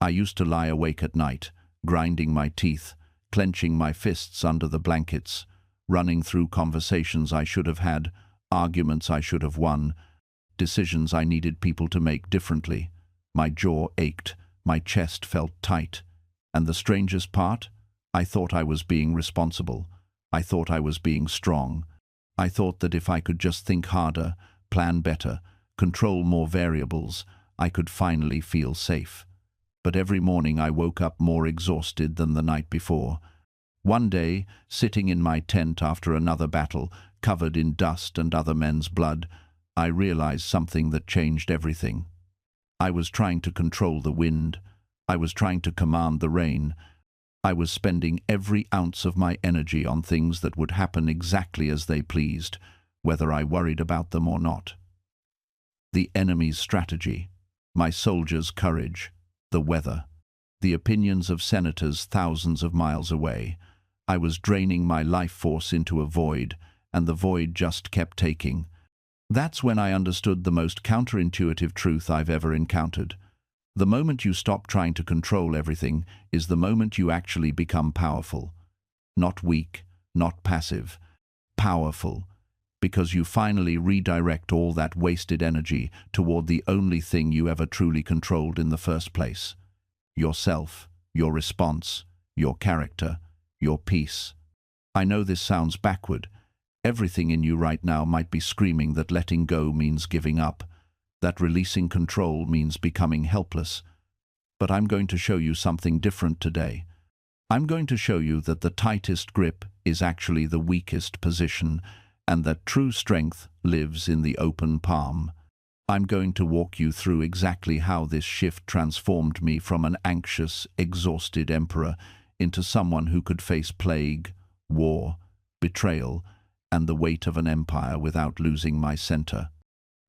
I used to lie awake at night, grinding my teeth, clenching my fists under the blankets, running through conversations I should have had, arguments I should have won, decisions I needed people to make differently. My jaw ached, my chest felt tight. And the strangest part? I thought I was being responsible. I thought I was being strong. I thought that if I could just think harder, plan better, control more variables, I could finally feel safe. But every morning I woke up more exhausted than the night before. One day, sitting in my tent after another battle, covered in dust and other men's blood, I realized something that changed everything. I was trying to control the wind. I was trying to command the rain. I was spending every ounce of my energy on things that would happen exactly as they pleased, whether I worried about them or not. The enemy's strategy, my soldiers' courage, the weather, the opinions of senators thousands of miles away. I was draining my life force into a void, and the void just kept taking. That's when I understood the most counterintuitive truth I've ever encountered. The moment you stop trying to control everything is the moment you actually become powerful. Not weak, not passive. Powerful. Because you finally redirect all that wasted energy toward the only thing you ever truly controlled in the first place. Yourself, your response, your character, your peace. I know this sounds backward. Everything in you right now might be screaming that letting go means giving up, that releasing control means becoming helpless. But I'm going to show you something different today. I'm going to show you that the tightest grip is actually the weakest position, and that true strength lives in the open palm. I'm going to walk you through exactly how this shift transformed me from an anxious, exhausted emperor into someone who could face plague, war, betrayal, and the weight of an empire without losing my center.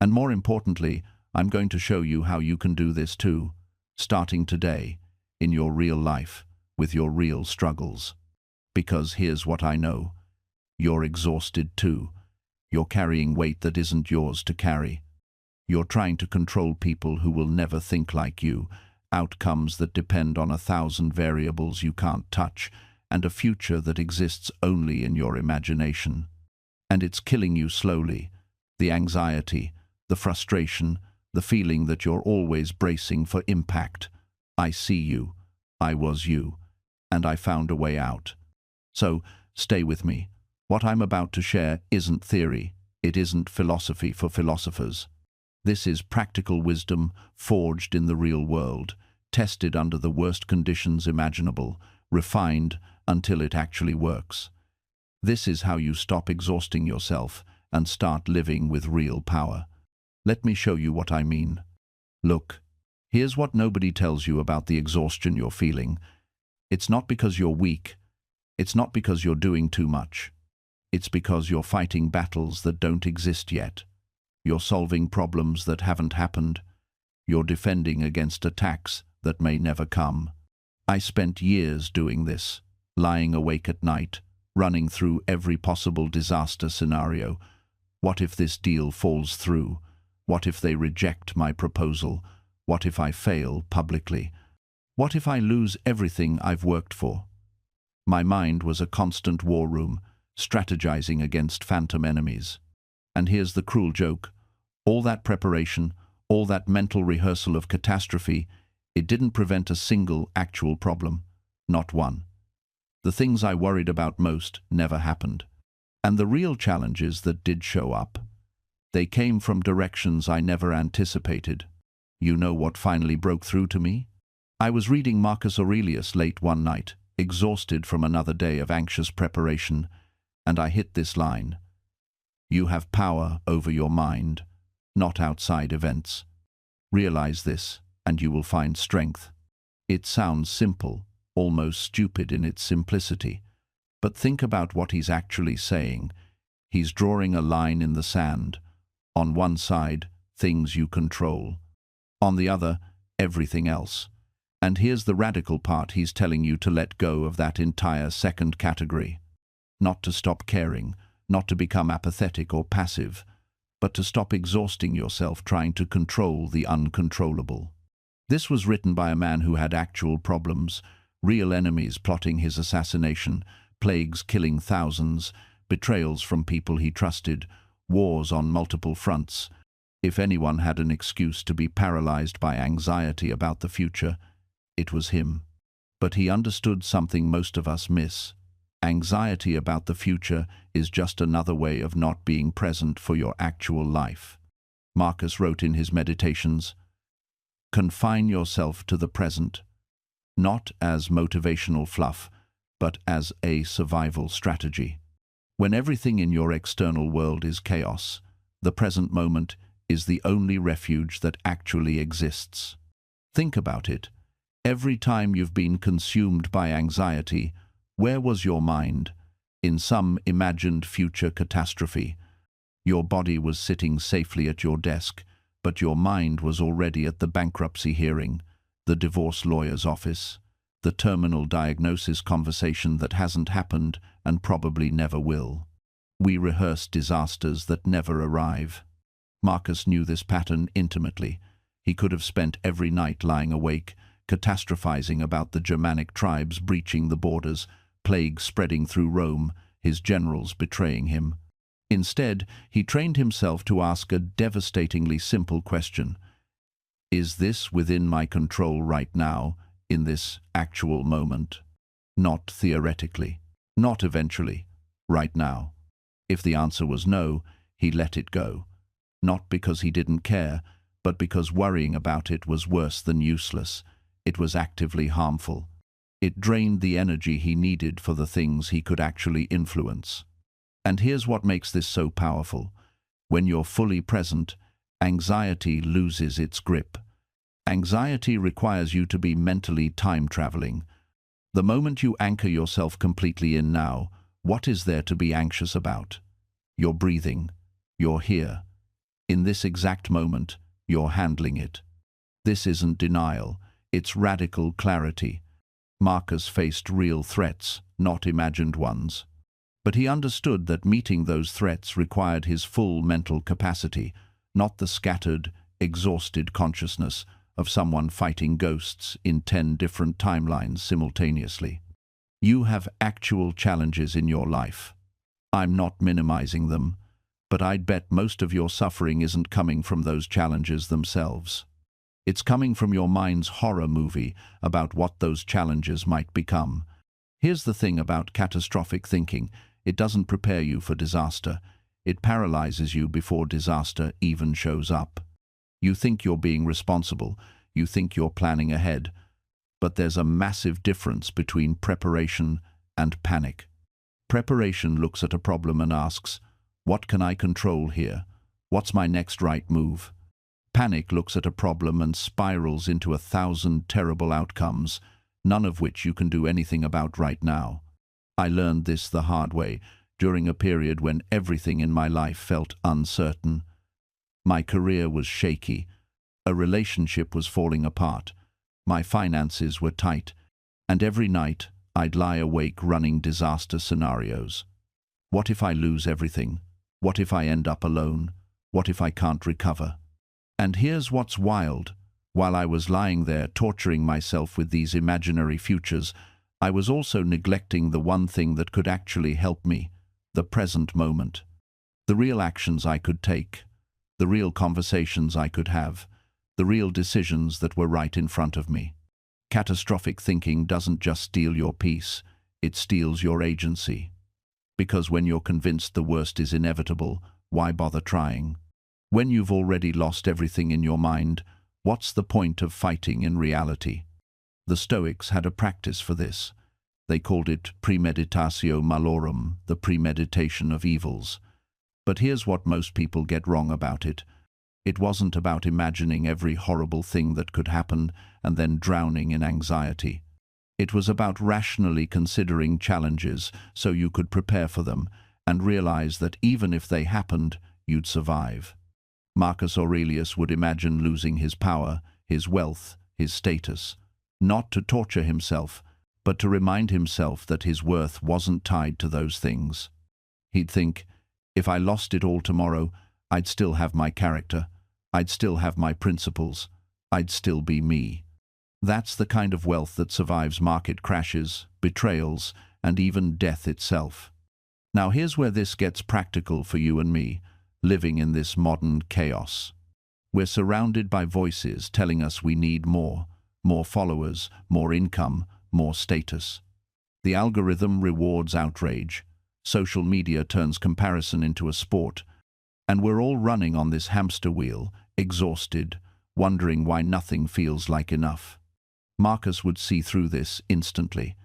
And more importantly, I'm going to show you how you can do this too, starting today, in your real life, with your real struggles. Because here's what I know. You're exhausted too. You're carrying weight that isn't yours to carry. You're trying to control people who will never think like you, outcomes that depend on 1,000 variables you can't touch, and a future that exists only in your imagination. And it's killing you slowly. The anxiety, the frustration, the feeling that you're always bracing for impact. I see you. I was you. And I found a way out. So, stay with me. What I'm about to share isn't theory. It isn't philosophy for philosophers. This is practical wisdom forged in the real world, tested under the worst conditions imaginable, refined until it actually works. This is how you stop exhausting yourself and start living with real power. Let me show you what I mean. Look, here's what nobody tells you about the exhaustion you're feeling. It's not because you're weak. It's not because you're doing too much. It's because you're fighting battles that don't exist yet. You're solving problems that haven't happened. You're defending against attacks that may never come. I spent years doing this, lying awake at night, running through every possible disaster scenario. What if this deal falls through? What if they reject my proposal? What if I fail publicly? What if I lose everything I've worked for? My mind was a constant war room, strategizing against phantom enemies. And here's the cruel joke. All that preparation, all that mental rehearsal of catastrophe, it didn't prevent a single actual problem. Not one. The things I worried about most never happened. And the real challenges that did show up, they came from directions I never anticipated. You know what finally broke through to me? I was reading Marcus Aurelius late one night, exhausted from another day of anxious preparation, and I hit this line. You have power over your mind, not outside events. Realize this, and you will find strength. It sounds simple, almost stupid in its simplicity, but think about what he's actually saying. He's drawing a line in the sand. On one side, things you control. On the other, everything else. And here's the radical part: he's telling you to let go of that entire second category. Not to stop caring, not to become apathetic or passive, but to stop exhausting yourself trying to control the uncontrollable. This was written by a man who had actual problems, real enemies plotting his assassination, plagues killing thousands, betrayals from people he trusted, wars on multiple fronts. If anyone had an excuse to be paralyzed by anxiety about the future, it was him. But he understood something most of us miss. Anxiety about the future is just another way of not being present for your actual life. Marcus wrote in his Meditations, "Confine yourself to the present, not as motivational fluff, but as a survival strategy. When everything in your external world is chaos, the present moment is the only refuge that actually exists." Think about it. Every time you've been consumed by anxiety, where was your mind? In some imagined future catastrophe. Your body was sitting safely at your desk, but your mind was already at the bankruptcy hearing, the divorce lawyer's office, the terminal diagnosis conversation that hasn't happened and probably never will. We rehearse disasters that never arrive. Marcus knew this pattern intimately. He could have spent every night lying awake, catastrophizing about the Germanic tribes breaching the borders, plague spreading through Rome, his generals betraying him. Instead, he trained himself to ask a devastatingly simple question. Is this within my control right now, in this actual moment? Not theoretically, not eventually, right now. If the answer was no, he let it go. Not because he didn't care, but because worrying about it was worse than useless. It was actively harmful. It drained the energy he needed for the things he could actually influence. And here's what makes this so powerful. When you're fully present, anxiety loses its grip. Anxiety requires you to be mentally time-traveling. The moment you anchor yourself completely in now, what is there to be anxious about? You're breathing. You're here. In this exact moment, you're handling it. This isn't denial. It's radical clarity. Marcus faced real threats, not imagined ones. But he understood that meeting those threats required his full mental capacity, not the scattered, exhausted consciousness of someone fighting ghosts in 10 different timelines simultaneously. You have actual challenges in your life. I'm not minimizing them, but I'd bet most of your suffering isn't coming from those challenges themselves. It's coming from your mind's horror movie about what those challenges might become. Here's the thing about catastrophic thinking. It doesn't prepare you for disaster. It paralyzes you before disaster even shows up. You think you're being responsible. You think you're planning ahead. But there's a massive difference between preparation and panic. Preparation looks at a problem and asks, what can I control here? What's my next right move? Panic looks at a problem and spirals into 1,000 terrible outcomes, none of which you can do anything about right now. I learned this the hard way during a period when everything in my life felt uncertain. My career was shaky. A relationship was falling apart. My finances were tight. And every night I'd lie awake running disaster scenarios. What if I lose everything? What if I end up alone? What if I can't recover? And here's what's wild. While I was lying there torturing myself with these imaginary futures, I was also neglecting the one thing that could actually help me, the present moment. The real actions I could take, the real conversations I could have, the real decisions that were right in front of me. Catastrophic thinking doesn't just steal your peace, it steals your agency. Because when you're convinced the worst is inevitable, why bother trying? When you've already lost everything in your mind, what's the point of fighting in reality? The Stoics had a practice for this. They called it premeditatio malorum, the premeditation of evils. But here's what most people get wrong about it. It wasn't about imagining every horrible thing that could happen and then drowning in anxiety. It was about rationally considering challenges so you could prepare for them and realize that even if they happened, you'd survive. Marcus Aurelius would imagine losing his power, his wealth, his status, not to torture himself, but to remind himself that his worth wasn't tied to those things. He'd think, if I lost it all tomorrow, I'd still have my character, I'd still have my principles, I'd still be me. That's the kind of wealth that survives market crashes, betrayals, and even death itself. Now here's where this gets practical for you and me, living in this modern chaos. We're surrounded by voices telling us we need more followers, more income, more status. The algorithm rewards outrage. Social media turns comparison into a sport. And we're all running on this hamster wheel, exhausted, wondering why nothing feels like enough. Marcus would see through this instantly.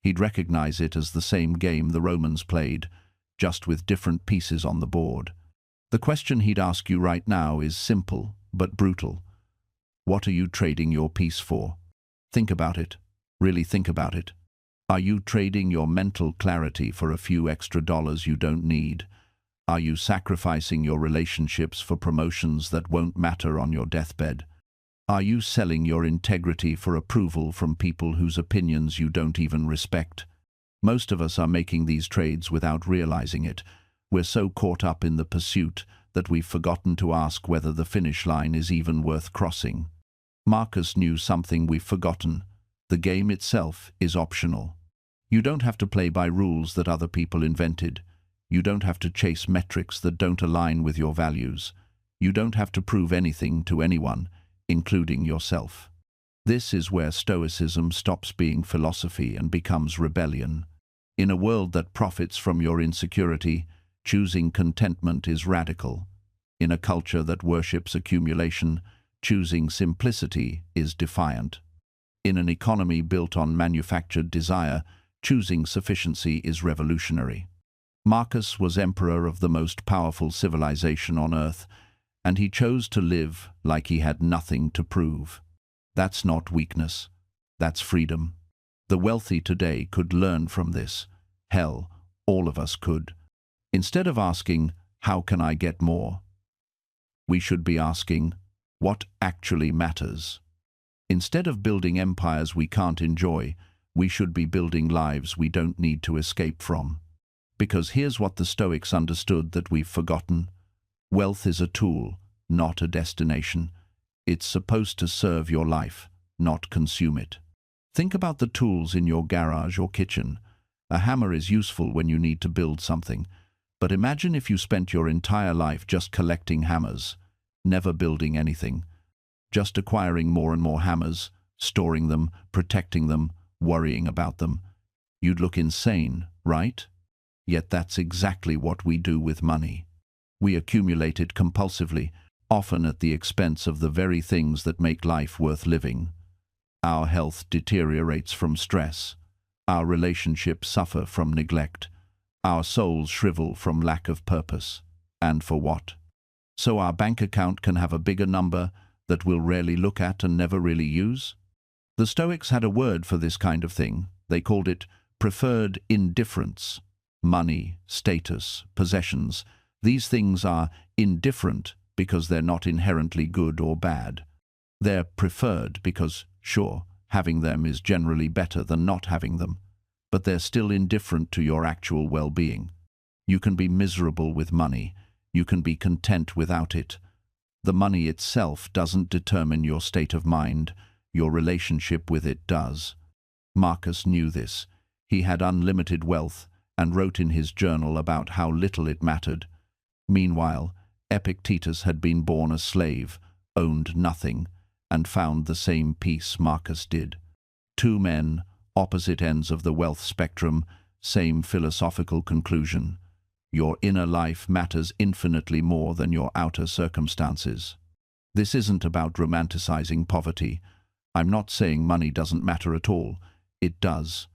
He'd recognize it as the same game the Romans played, just with different pieces on the board. The question he'd ask you right now is simple, but brutal. What are you trading your peace for? Think about it. Really think about it. Are you trading your mental clarity for a few extra dollars you don't need? Are you sacrificing your relationships for promotions that won't matter on your deathbed? Are you selling your integrity for approval from people whose opinions you don't even respect? Most of us are making these trades without realizing it. We're so caught up in the pursuit that we've forgotten to ask whether the finish line is even worth crossing. Marcus knew something we've forgotten. The game itself is optional. You don't have to play by rules that other people invented. You don't have to chase metrics that don't align with your values. You don't have to prove anything to anyone, including yourself. This is where Stoicism stops being philosophy and becomes rebellion. In a world that profits from your insecurity, choosing contentment is radical. In a culture that worships accumulation, choosing simplicity is defiant. In an economy built on manufactured desire, choosing sufficiency is revolutionary. Marcus was emperor of the most powerful civilization on earth, and he chose to live like he had nothing to prove. That's not weakness. That's freedom. The wealthy today could learn from this. Hell, all of us could. Instead of asking, how can I get more? We should be asking, what actually matters? Instead of building empires we can't enjoy, we should be building lives we don't need to escape from. Because here's what the Stoics understood that we've forgotten. Wealth is a tool, not a destination. It's supposed to serve your life, not consume it. Think about the tools in your garage or kitchen. A hammer is useful when you need to build something. But imagine if you spent your entire life just collecting hammers, never building anything, just acquiring more and more hammers, storing them, protecting them, worrying about them. You'd look insane, right? Yet that's exactly what we do with money. We accumulate it compulsively, often at the expense of the very things that make life worth living. Our health deteriorates from stress. Our relationships suffer from neglect. Our souls shrivel from lack of purpose. And for what? So our bank account can have a bigger number that we'll rarely look at and never really use? The Stoics had a word for this kind of thing. They called it preferred indifference. Money, status, possessions, these things are indifferent because they're not inherently good or bad. They're preferred because, sure, having them is generally better than not having them, but they're still indifferent to your actual well-being. You can be miserable with money. You can be content without it. The money itself doesn't determine your state of mind. Your relationship with it does. Marcus knew this. He had unlimited wealth and wrote in his journal about how little it mattered. Meanwhile, Epictetus had been born a slave, owned nothing, and found the same peace Marcus did. Two men, opposite ends of the wealth spectrum, same philosophical conclusion. Your inner life matters infinitely more than your outer circumstances. This isn't about romanticizing poverty. I'm not saying money doesn't matter at all. It does.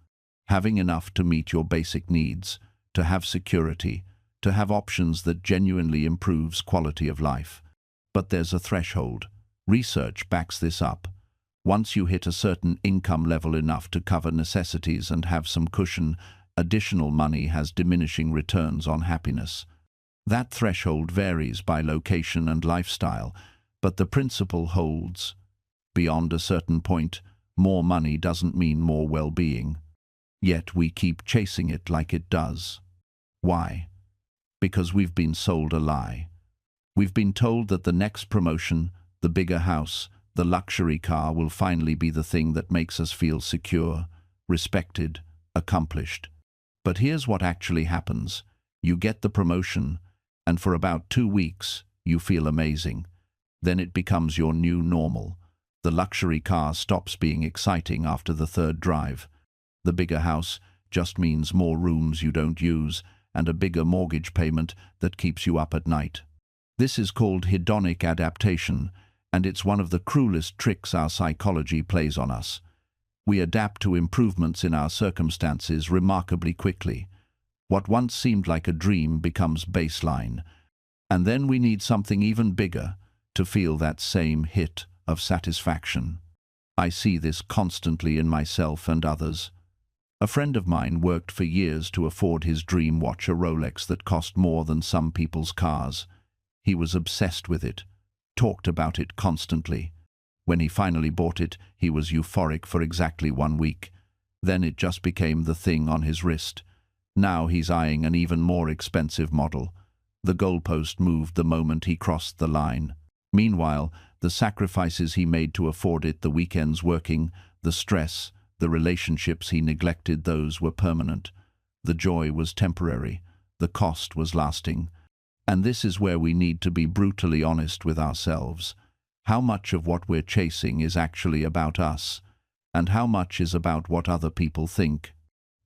Having enough to meet your basic needs, to have security, to have options that genuinely improves quality of life. But there's a threshold. Research backs this up. Once you hit a certain income level enough to cover necessities and have some cushion, additional money has diminishing returns on happiness. That threshold varies by location and lifestyle, but the principle holds. Beyond a certain point, more money doesn't mean more well-being. Yet we keep chasing it like it does. Why? Because we've been sold a lie. We've been told that the next promotion, the bigger house, The luxury car will finally be the thing that makes us feel secure, respected, accomplished. But here's what actually happens. You get the promotion, and for about 2 weeks, you feel amazing. Then it becomes your new normal. The luxury car stops being exciting after the 3rd drive. The bigger house just means more rooms you don't use and a bigger mortgage payment that keeps you up at night. This is called hedonic adaptation, and it's one of the cruelest tricks our psychology plays on us. We adapt to improvements in our circumstances remarkably quickly. What once seemed like a dream becomes baseline, and then we need something even bigger to feel that same hit of satisfaction. I see this constantly in myself and others. A friend of mine worked for years to afford his dream watch, a Rolex that cost more than some people's cars. He was obsessed with it, talked about it constantly. When he finally bought it, he was euphoric for exactly 1 week. Then it just became the thing on his wrist. Now he's eyeing an even more expensive model. The goalpost moved the moment he crossed the line. Meanwhile, the sacrifices he made to afford it, the weekends working, the stress, the relationships he neglected, those were permanent. The joy was temporary. The cost was lasting. And this is where we need to be brutally honest with ourselves. How much of what we're chasing is actually about us, and how much is about what other people think?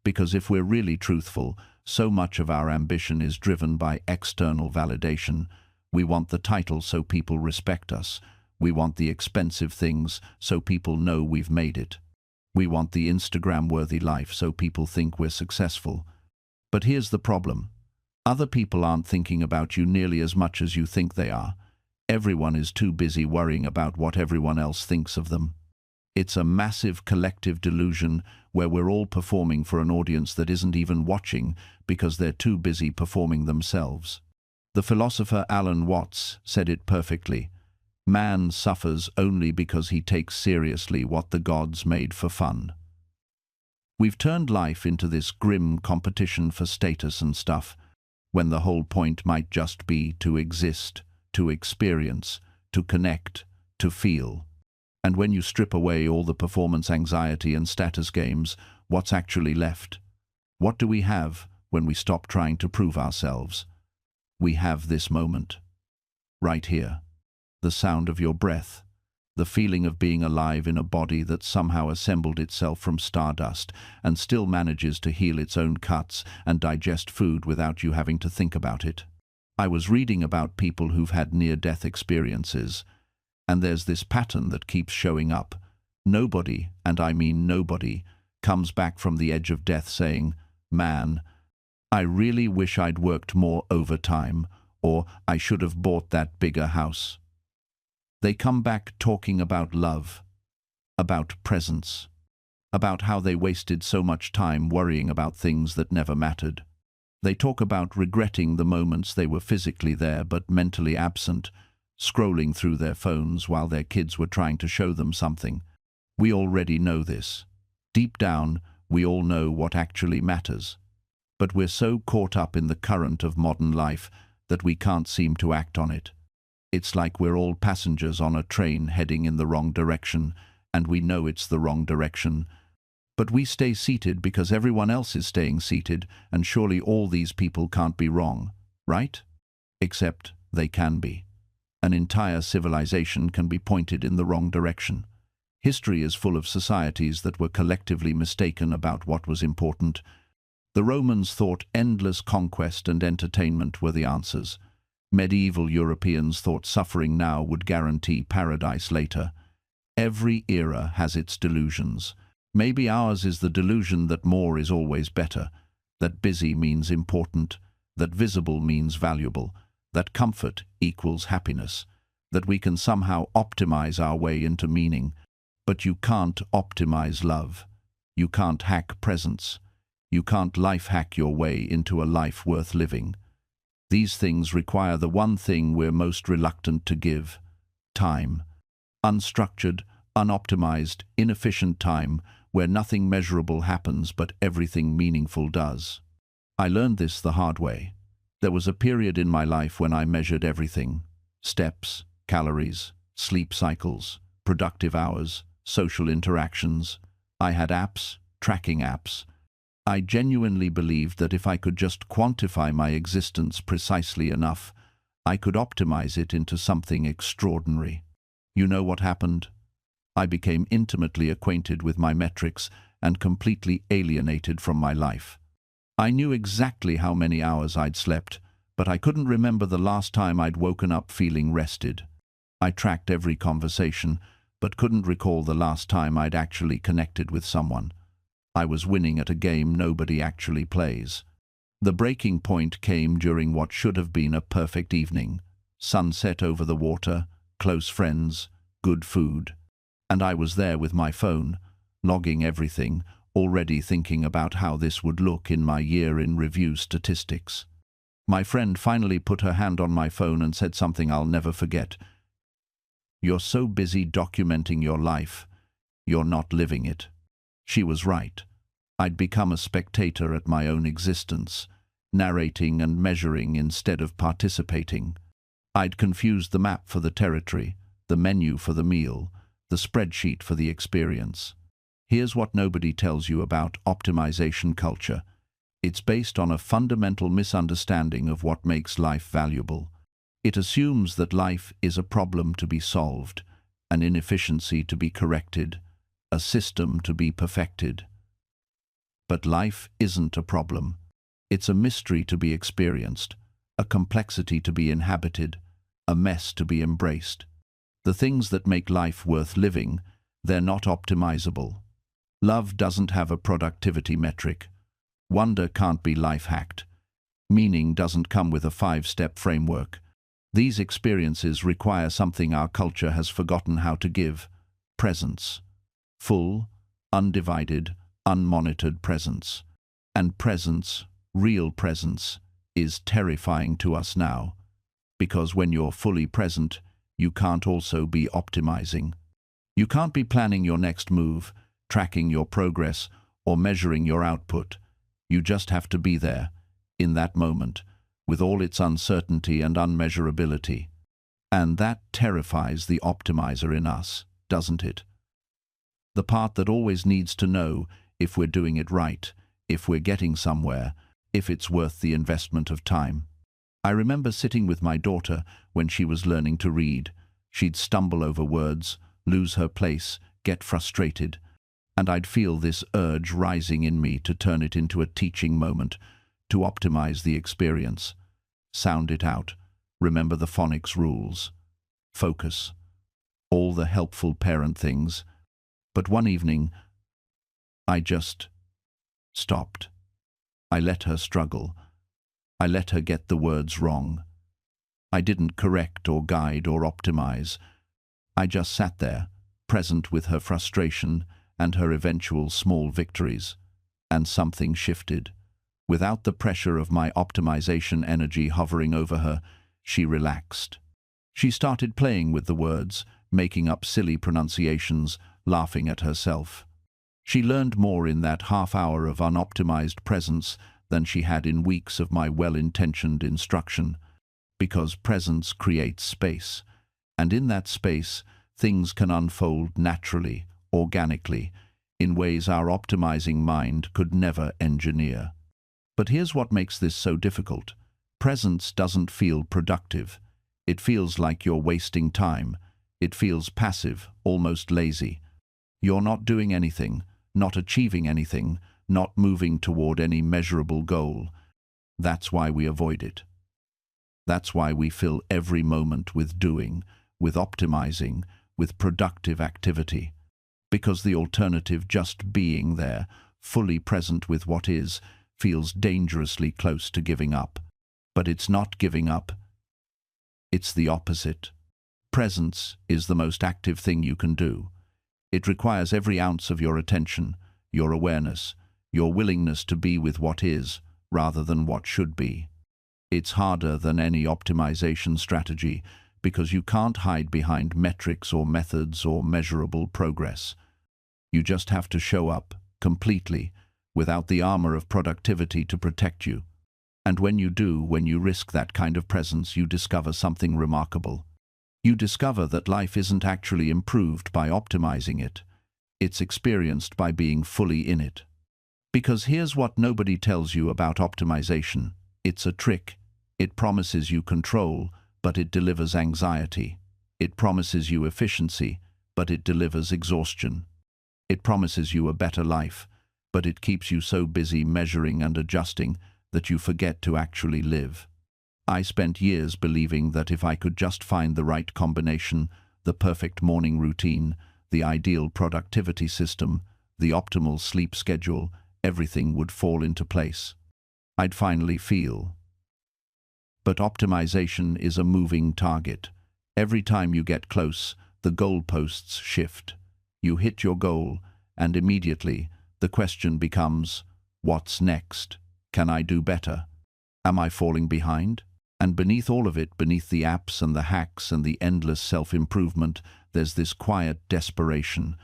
Because if we're really truthful, so much of our ambition is driven by external validation. We want the title so people respect us. We want the expensive things so people know we've made it. We want the Instagram-worthy life so people think we're successful. But here's the problem. Other people aren't thinking about you nearly as much as you think they are. Everyone is too busy worrying about what everyone else thinks of them. It's a massive collective delusion where we're all performing for an audience that isn't even watching because they're too busy performing themselves. The philosopher Alan Watts said it perfectly. Man suffers only because he takes seriously what the gods made for fun. We've turned life into this grim competition for status and stuff, when the whole point might just be to exist, to experience, to connect, to feel. And when you strip away all the performance anxiety and status games, what's actually left? What do we have when we stop trying to prove ourselves? We have this moment, right here. The sound of your breath, the feeling of being alive in a body that somehow assembled itself from stardust and still manages to heal its own cuts and digest food without you having to think about it. I was reading about people who've had near-death experiences, and there's this pattern that keeps showing up. Nobody, and I mean nobody, comes back from the edge of death saying, "Man, I really wish I'd worked more overtime," or "I should have bought that bigger house." They come back talking about love, about presence, about how they wasted so much time worrying about things that never mattered. They talk about regretting the moments they were physically there but mentally absent, scrolling through their phones while their kids were trying to show them something. We already know this. Deep down, we all know what actually matters. But we're so caught up in the current of modern life that we can't seem to act on it. It's like we're all passengers on a train heading in the wrong direction, and we know it's the wrong direction. But we stay seated because everyone else is staying seated, and surely all these people can't be wrong, right? Except they can be. An entire civilization can be pointed in the wrong direction. History is full of societies that were collectively mistaken about what was important. The Romans thought endless conquest and entertainment were the answers. Medieval Europeans thought suffering now would guarantee paradise later. Every era has its delusions. Maybe ours is the delusion that more is always better, that busy means important, that visible means valuable, that comfort equals happiness, that we can somehow optimize our way into meaning. But you can't optimize love. You can't hack presence. You can't life hack your way into a life worth living. These things require the one thing we're most reluctant to give: time. Unstructured, unoptimized, inefficient time where nothing measurable happens but everything meaningful does. I learned this the hard way. There was a period in my life when I measured everything: steps, calories, sleep cycles, productive hours, social interactions. I had apps, tracking apps. I genuinely believed that if I could just quantify my existence precisely enough, I could optimize it into something extraordinary. You know what happened? I became intimately acquainted with my metrics and completely alienated from my life. I knew exactly how many hours I'd slept, but I couldn't remember the last time I'd woken up feeling rested. I tracked every conversation, but couldn't recall the last time I'd actually connected with someone. I was winning at a game nobody actually plays. The breaking point came during what should have been a perfect evening. Sunset over the water, close friends, good food. And I was there with my phone, logging everything, already thinking about how this would look in my year-in-review statistics. My friend finally put her hand on my phone and said something I'll never forget. "You're so busy documenting your life, you're not living it." She was right. I'd become a spectator at my own existence, narrating and measuring instead of participating. I'd confused the map for the territory, the menu for the meal, the spreadsheet for the experience. Here's what nobody tells you about optimization culture. It's based on a fundamental misunderstanding of what makes life valuable. It assumes that life is a problem to be solved, an inefficiency to be corrected, a system to be perfected. But life isn't a problem. It's a mystery to be experienced, a complexity to be inhabited, a mess to be embraced. The things that make life worth living, they're not optimizable. Love doesn't have a productivity metric. Wonder can't be life-hacked. Meaning doesn't come with a 5-step framework. These experiences require something our culture has forgotten how to give: presence. Full, undivided, unmonitored presence. And presence, real presence, is terrifying to us now. Because when you're fully present, you can't also be optimizing. You can't be planning your next move, tracking your progress, or measuring your output. You just have to be there, in that moment, with all its uncertainty and unmeasurability. And that terrifies the optimizer in us, doesn't it? The part that always needs to know if we're doing it right, if we're getting somewhere, if it's worth the investment of time. I remember sitting with my daughter when she was learning to read. She'd stumble over words, lose her place, get frustrated, and I'd feel this urge rising in me to turn it into a teaching moment, to optimize the experience. Sound it out. Remember the phonics rules. Focus. All the helpful parent things. But one evening, I just stopped. I let her struggle. I let her get the words wrong. I didn't correct or guide or optimize. I just sat there, present with her frustration and her eventual small victories. And something shifted. Without the pressure of my optimization energy hovering over her, she relaxed. She started playing with the words, making up silly pronunciations, laughing at herself. She learned more in that half hour of unoptimized presence than she had in weeks of my well-intentioned instruction, because presence creates space, and in that space, things can unfold naturally, organically, in ways our optimizing mind could never engineer. But here's what makes this so difficult. Presence doesn't feel productive. It feels like you're wasting time. It feels passive, almost lazy. You're not doing anything, not achieving anything, not moving toward any measurable goal. That's why we avoid it. That's why we fill every moment with doing, with optimizing, with productive activity. Because the alternative, just being there, fully present with what is, feels dangerously close to giving up. But it's not giving up. It's the opposite. Presence is the most active thing you can do. It requires every ounce of your attention, your awareness, your willingness to be with what is, rather than what should be. It's harder than any optimization strategy because you can't hide behind metrics or methods or measurable progress. You just have to show up, completely, without the armor of productivity to protect you. And when you do, when you risk that kind of presence, you discover something remarkable. You discover that life isn't actually improved by optimizing it. It's experienced by being fully in it. Because here's what nobody tells you about optimization. It's a trick. It promises you control, but it delivers anxiety. It promises you efficiency, but it delivers exhaustion. It promises you a better life, but it keeps you so busy measuring and adjusting that you forget to actually live. I spent years believing that if I could just find the right combination, the perfect morning routine, the ideal productivity system, the optimal sleep schedule, everything would fall into place. I'd finally feel. But optimization is a moving target. Every time you get close, the goalposts shift. You hit your goal, and immediately the question becomes, what's next? Can I do better? Am I falling behind? And beneath all of it, beneath the apps and the hacks and the endless self-improvement, there's this quiet desperation,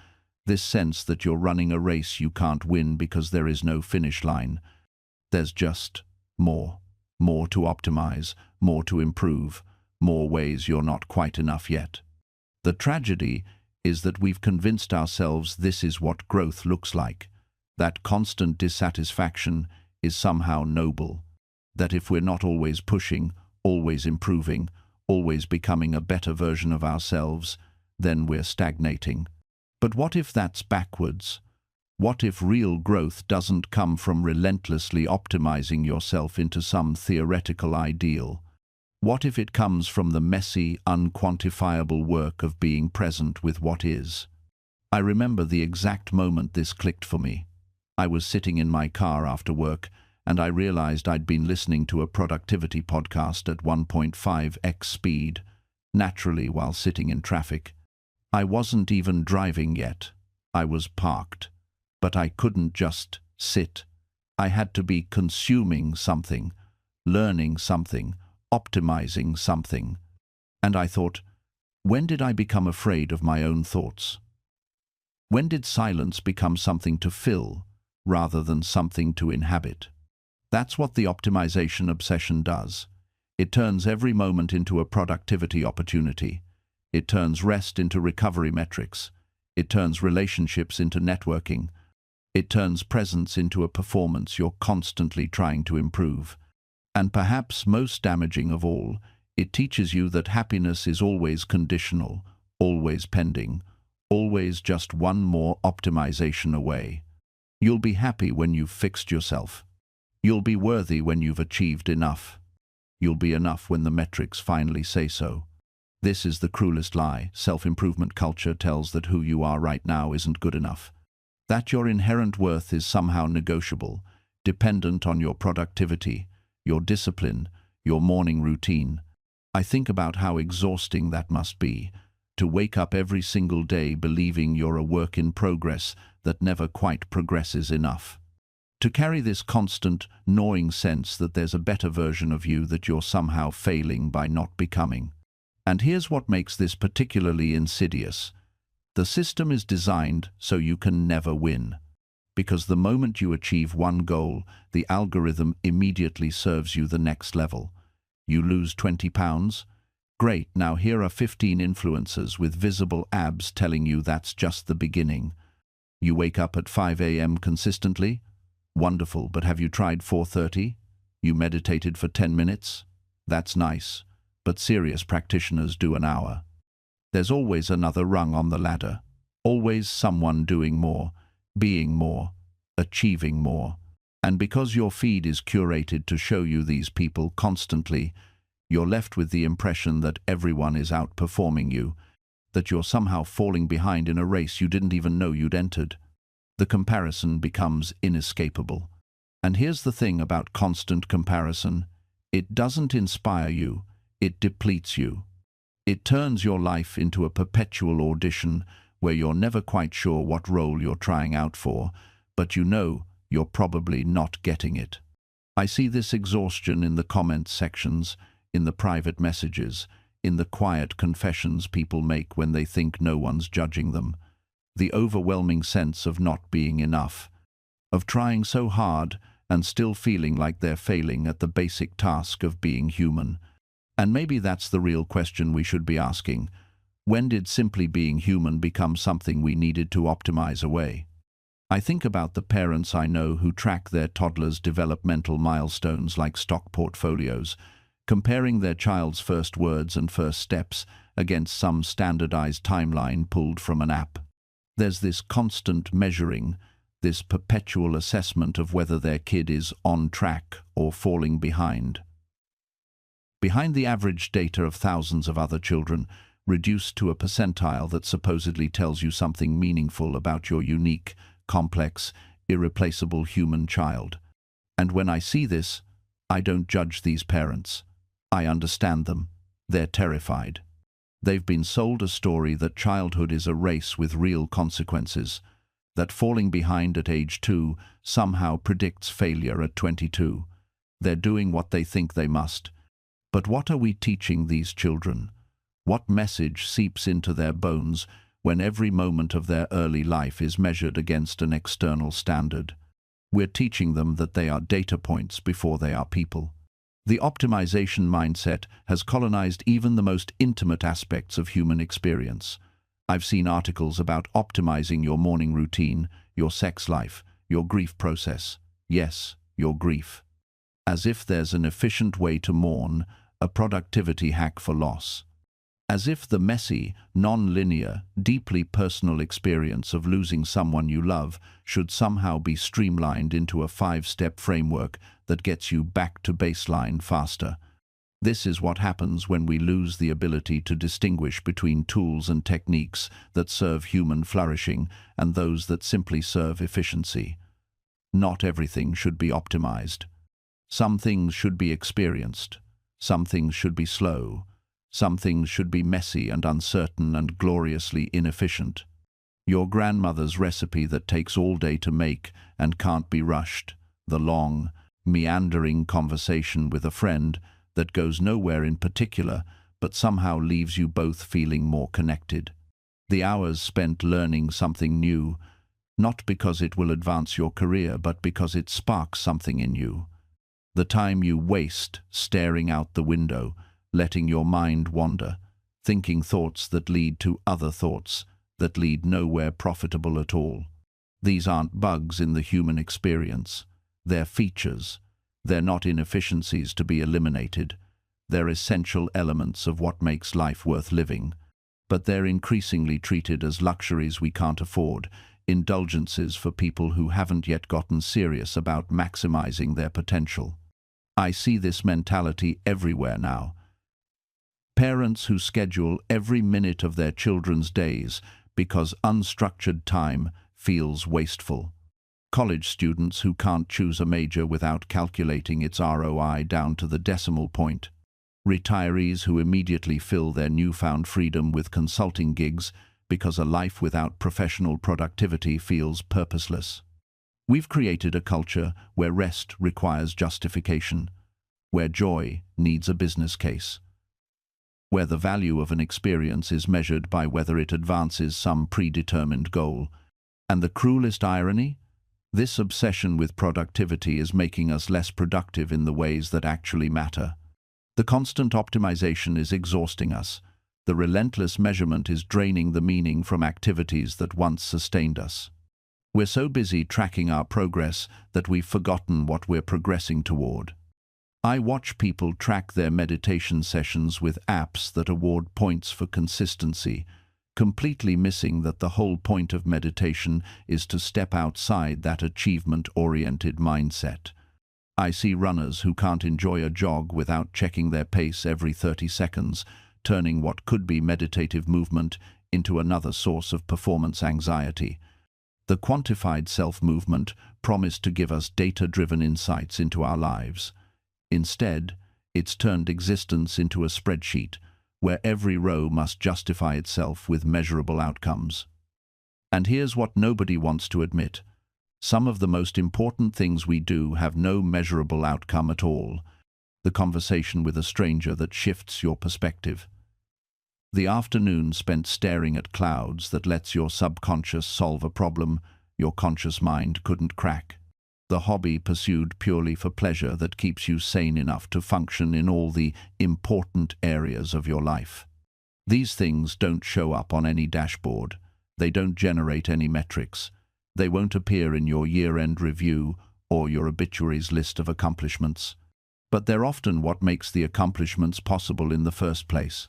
this sense that you're running a race you can't win because there is no finish line. There's just more to optimize, more to improve, more ways you're not quite enough yet. The tragedy is that we've convinced ourselves this is what growth looks like, that constant dissatisfaction is somehow noble, that if we're not always pushing, always improving, always becoming a better version of ourselves, then we're stagnating. But what if that's backwards? What if real growth doesn't come from relentlessly optimizing yourself into some theoretical ideal? What if it comes from the messy, unquantifiable work of being present with what is? I remember the exact moment this clicked for me. I was sitting in my car after work, and I realized I'd been listening to a productivity podcast at 1.5x speed, naturally while sitting in traffic. I wasn't even driving yet. I was parked. But I couldn't just sit. I had to be consuming something, learning something, optimizing something. And I thought, when did I become afraid of my own thoughts? When did silence become something to fill rather than something to inhabit? That's what the optimization obsession does. It turns every moment into a productivity opportunity. It turns rest into recovery metrics. It turns relationships into networking. It turns presence into a performance you're constantly trying to improve. And perhaps most damaging of all, it teaches you that happiness is always conditional, always pending, always just one more optimization away. You'll be happy when you've fixed yourself. You'll be worthy when you've achieved enough. You'll be enough when the metrics finally say so. This is the cruelest lie. Self-improvement culture tells that who you are right now isn't good enough. That your inherent worth is somehow negotiable, dependent on your productivity, your discipline, your morning routine. I think about how exhausting that must be, to wake up every single day believing you're a work in progress that never quite progresses enough. To carry this constant, gnawing sense that there's a better version of you that you're somehow failing by not becoming. And here's what makes this particularly insidious. The system is designed so you can never win. Because the moment you achieve one goal, the algorithm immediately serves you the next level. You lose 20 pounds? Great, now here are 15 influencers with visible abs telling you that's just the beginning. You wake up at 5 a.m. consistently? Wonderful, but have you tried 4:30? You meditated for 10 minutes? That's nice, but serious practitioners do an hour. There's always another rung on the ladder, always someone doing more, being more, achieving more. And because your feed is curated to show you these people constantly, you're left with the impression that everyone is outperforming you, that you're somehow falling behind in a race you didn't even know you'd entered. The comparison becomes inescapable. And here's the thing about constant comparison. It doesn't inspire you, it depletes you. It turns your life into a perpetual audition where you're never quite sure what role you're trying out for, but you know you're probably not getting it. I see this exhaustion in the comments sections, in the private messages, in the quiet confessions people make when they think no one's judging them. The overwhelming sense of not being enough, of trying so hard and still feeling like they're failing at the basic task of being human. And maybe that's the real question we should be asking. When did simply being human become something we needed to optimize away? I think about the parents I know who track their toddlers' developmental milestones like stock portfolios, comparing their child's first words and first steps against some standardized timeline pulled from an app. There's this constant measuring, this perpetual assessment of whether their kid is on track or falling behind. Behind the average data of thousands of other children, reduced to a percentile that supposedly tells you something meaningful about your unique, complex, irreplaceable human child. And when I see this, I don't judge these parents. I understand them. They're terrified. They've been sold a story that childhood is a race with real consequences, that falling behind at age 2 somehow predicts failure at 22. They're doing what they think they must. But what are we teaching these children? What message seeps into their bones when every moment of their early life is measured against an external standard? We're teaching them that they are data points before they are people. The optimization mindset has colonized even the most intimate aspects of human experience. I've seen articles about optimizing your morning routine, your sex life, your grief process. Yes, your grief. As if there's an efficient way to mourn, a productivity hack for loss. As if the messy, non-linear, deeply personal experience of losing someone you love should somehow be streamlined into a 5-step framework that gets you back to baseline faster. This is what happens when we lose the ability to distinguish between tools and techniques that serve human flourishing and those that simply serve efficiency. Not everything should be optimized. Some things should be experienced. Some things should be slow. Some things should be messy and uncertain and gloriously inefficient. Your grandmother's recipe that takes all day to make and can't be rushed. The long, meandering conversation with a friend that goes nowhere in particular, but somehow leaves you both feeling more connected. The hours spent learning something new, not because it will advance your career, but because it sparks something in you. The time you waste staring out the window, letting your mind wander, thinking thoughts that lead to other thoughts, that lead nowhere profitable at all. These aren't bugs in the human experience. They're features. They're not inefficiencies to be eliminated. They're essential elements of what makes life worth living. But they're increasingly treated as luxuries we can't afford, indulgences for people who haven't yet gotten serious about maximizing their potential. I see this mentality everywhere now. Parents who schedule every minute of their children's days because unstructured time feels wasteful. College students who can't choose a major without calculating its ROI down to the decimal point. Retirees who immediately fill their newfound freedom with consulting gigs because a life without professional productivity feels purposeless. We've created a culture where rest requires justification, where joy needs a business case, where the value of an experience is measured by whether it advances some predetermined goal. And the cruelest irony? This obsession with productivity is making us less productive in the ways that actually matter. The constant optimization is exhausting us. The relentless measurement is draining the meaning from activities that once sustained us. We're so busy tracking our progress that we've forgotten what we're progressing toward. I watch people track their meditation sessions with apps that award points for consistency, completely missing that the whole point of meditation is to step outside that achievement-oriented mindset. I see runners who can't enjoy a jog without checking their pace every 30 seconds, turning what could be meditative movement into another source of performance anxiety. The quantified self-movement promised to give us data-driven insights into our lives. Instead, it's turned existence into a spreadsheet, where every row must justify itself with measurable outcomes. And here's what nobody wants to admit. Some of the most important things we do have no measurable outcome at all. The conversation with a stranger that shifts your perspective. The afternoon spent staring at clouds that lets your subconscious solve a problem your conscious mind couldn't crack. the hobby pursued purely for pleasure that keeps you sane enough to function in all the important areas of your life. These things don't show up on any dashboard. They don't generate any metrics. They won't appear in your year-end review or your obituary's list of accomplishments. But they're often what makes the accomplishments possible in the first place.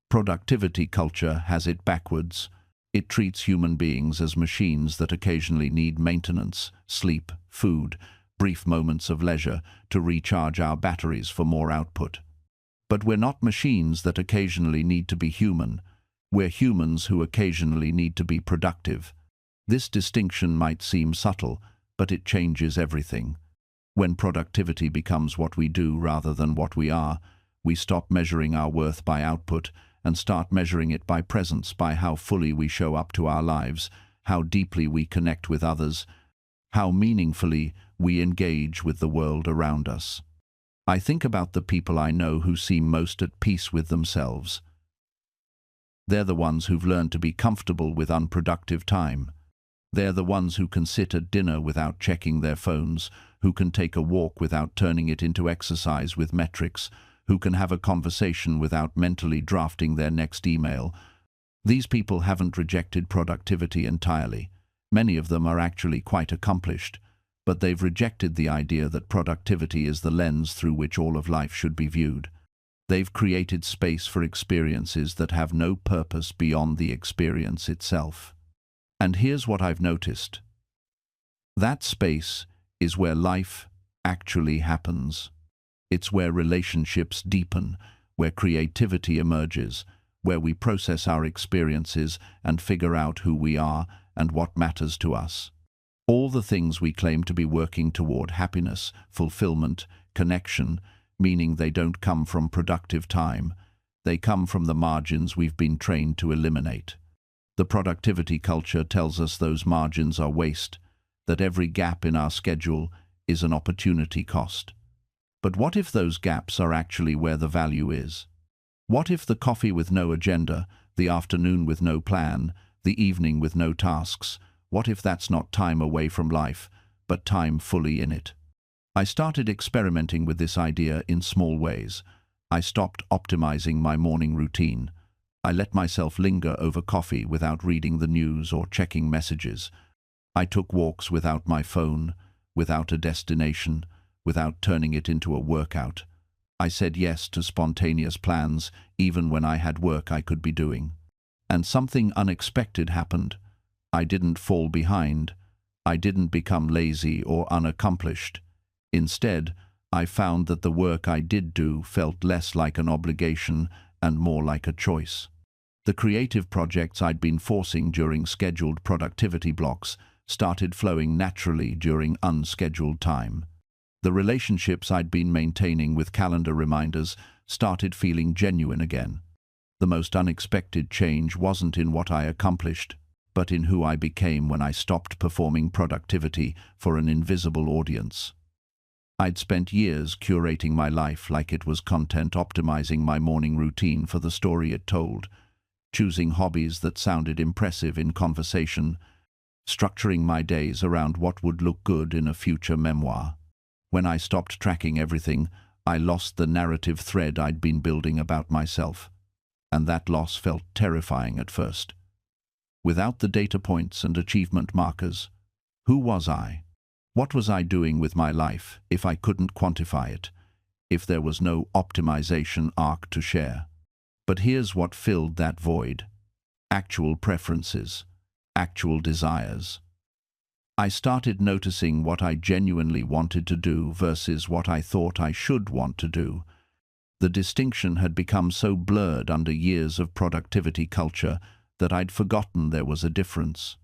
Productivity culture has it backwards. It treats human beings as machines that occasionally need maintenance, sleep, food, brief moments of leisure to recharge our batteries for more output. But we're not machines that occasionally need to be human. We're humans who occasionally need to be productive. This distinction might seem subtle, but it changes everything. When productivity becomes what we do rather than what we are, we stop measuring our worth by output and start measuring it by presence, by how fully we show up to our lives, how deeply we connect with others, how meaningfully we engage with the world around us. I think about the people I know who seem most at peace with themselves. They're the ones who've learned to be comfortable with unproductive time. They're the ones who can sit at dinner without checking their phones, who can take a walk without turning it into exercise with metrics, who can have a conversation without mentally drafting their next email. These people haven't rejected productivity entirely. Many of them are actually quite accomplished, but they've rejected the idea that productivity is the lens through which all of life should be viewed. They've created space for experiences that have no purpose beyond the experience itself. And here's what I've noticed. That space is where life actually happens. It's where relationships deepen, where creativity emerges, where we process our experiences and figure out who we are and what matters to us. All the things we claim to be working toward: happiness, fulfillment, connection, meaning they don't come from productive time. They come from the margins we've been trained to eliminate. The productivity culture tells us those margins are waste, that every gap in our schedule is an opportunity cost. But what if those gaps are actually where the value is? What if the coffee with no agenda, the afternoon with no plan, the evening with no tasks, what if that's not time away from life, but time fully in it? I started experimenting with this idea in small ways. I stopped optimizing my morning routine. I let myself linger over coffee without reading the news or checking messages. I took walks without my phone, without a destination, without turning it into a workout. I said yes to spontaneous plans, even when I had work I could be doing. And something unexpected happened. I didn't fall behind. I didn't become lazy or unaccomplished. Instead, I found that the work I did do felt less like an obligation and more like a choice. The creative projects I'd been forcing during scheduled productivity blocks started flowing naturally during unscheduled time. The relationships I'd been maintaining with calendar reminders started feeling genuine again. The most unexpected change wasn't in what I accomplished, but in who I became when I stopped performing productivity for an invisible audience. I'd spent years curating my life like it was content, optimizing my morning routine for the story it told, choosing hobbies that sounded impressive in conversation, structuring my days around what would look good in a future memoir. When I stopped tracking everything, I lost the narrative thread I'd been building about myself, and that loss felt terrifying at first. Without the data points and achievement markers, who was I? What was I doing with my life if I couldn't quantify it, if there was no optimization arc to share? But here's what filled that void: actual preferences, actual desires. I started noticing what I genuinely wanted to do versus what I thought I should want to do. The distinction had become so blurred under years of productivity culture that I'd forgotten there was a difference.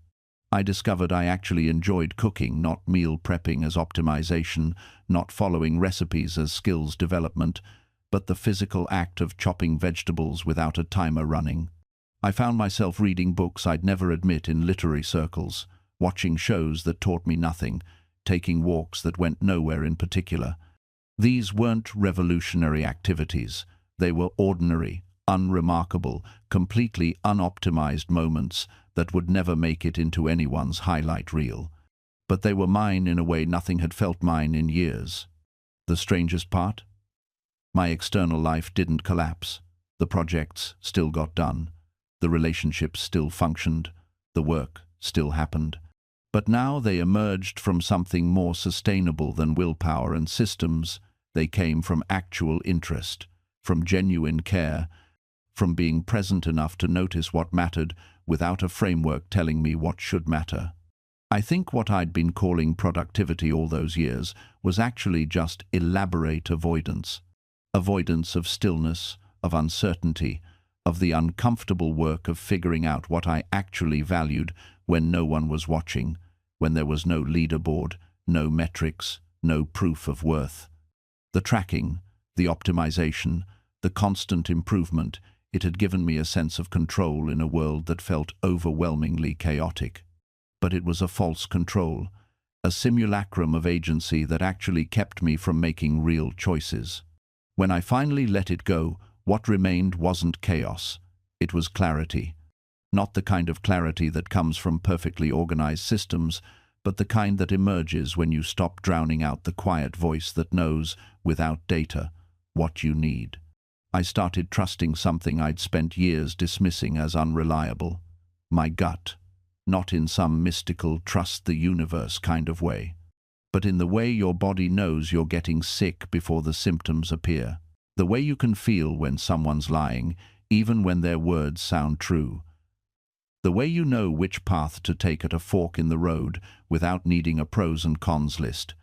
I discovered I actually enjoyed cooking, not meal prepping as optimization, not following recipes as skills development, but the physical act of chopping vegetables without a timer running. I found myself reading books I'd never admit in literary circles, watching shows that taught me nothing, taking walks that went nowhere in particular. These weren't revolutionary activities. They were ordinary, unremarkable, completely unoptimized moments that would never make it into anyone's highlight reel. but they were mine in a way nothing had felt mine in years. The strangest part? My external life didn't collapse. The projects still got done. The relationships still functioned. The work still happened. But now they emerged from something more sustainable than willpower and systems. They came from actual interest, from genuine care, from being present enough to notice what mattered without a framework telling me what should matter. I think what I'd been calling productivity all those years was actually just elaborate avoidance. Avoidance of stillness, of uncertainty, of the uncomfortable work of figuring out what I actually valued when no one was watching, when there was no leaderboard, no metrics, no proof of worth. The tracking, the optimization, the constant improvement, it had given me a sense of control in a world that felt overwhelmingly chaotic. But it was a false control, a simulacrum of agency that actually kept me from making real choices. When I finally let it go, what remained wasn't chaos. It was clarity. Not the kind of clarity that comes from perfectly organized systems, but the kind that emerges when you stop drowning out the quiet voice that knows, without data, what you need. I started trusting something I'd spent years dismissing as unreliable. My gut. Not in some mystical trust the universe kind of way, but in the way your body knows you're getting sick before the symptoms appear. The way you can feel when someone's lying, even when their words sound true. The way you know which path to take at a fork in the road without needing a pros and cons list.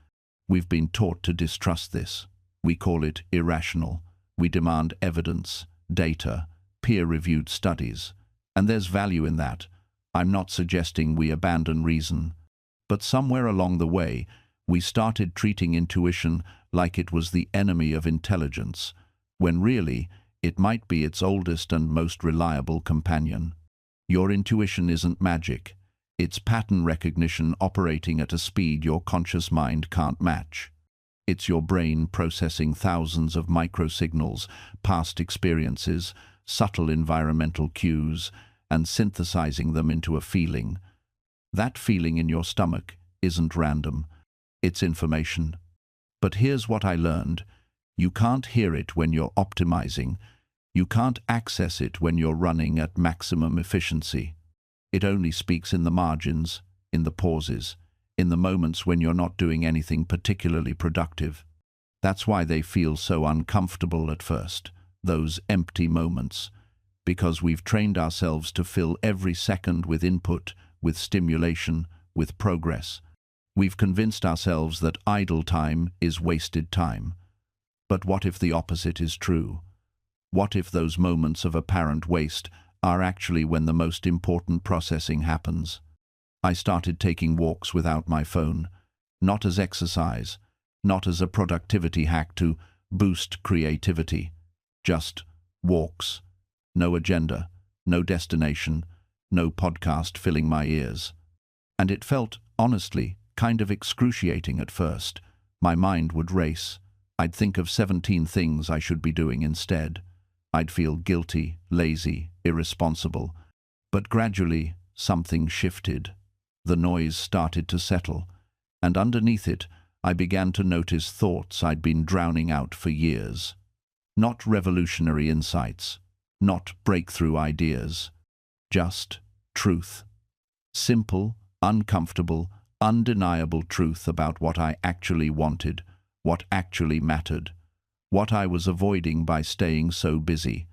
We've been taught to distrust this. We call it irrational. We demand evidence, data, peer-reviewed studies. And there's value in that. I'm not suggesting we abandon reason. But somewhere along the way, we started treating intuition like it was the enemy of intelligence, when really, it might be its oldest and most reliable companion. Your intuition isn't magic. It's pattern recognition operating at a speed your conscious mind can't match. It's your brain processing thousands of microsignals, past experiences, subtle environmental cues, and synthesizing them into a feeling. That feeling in your stomach isn't random. It's information. But here's what I learned. You can't hear it when you're optimizing. You can't access it when you're running at maximum efficiency. It only speaks in the margins, in the pauses, in the moments when you're not doing anything particularly productive. That's why they feel so uncomfortable at first, those empty moments, because we've trained ourselves to fill every second with input, with stimulation, with progress. We've convinced ourselves that idle time is wasted time. But what if the opposite is true? What if those moments of apparent waste are actually when the most important processing happens? I started taking walks without my phone, not as exercise, not as a productivity hack to boost creativity, just walks. No agenda, no destination, no podcast filling my ears. And it felt, honestly, kind of excruciating at first. My mind would race. I'd think of 17 things I should be doing instead. I'd feel guilty, lazy, irresponsible. But gradually, something shifted. The noise started to settle, and underneath it, I began to notice thoughts I'd been drowning out for years. Not revolutionary insights, not breakthrough ideas, just truth. Simple, uncomfortable, undeniable truth about what I actually wanted, what actually mattered, what I was avoiding by staying so busy.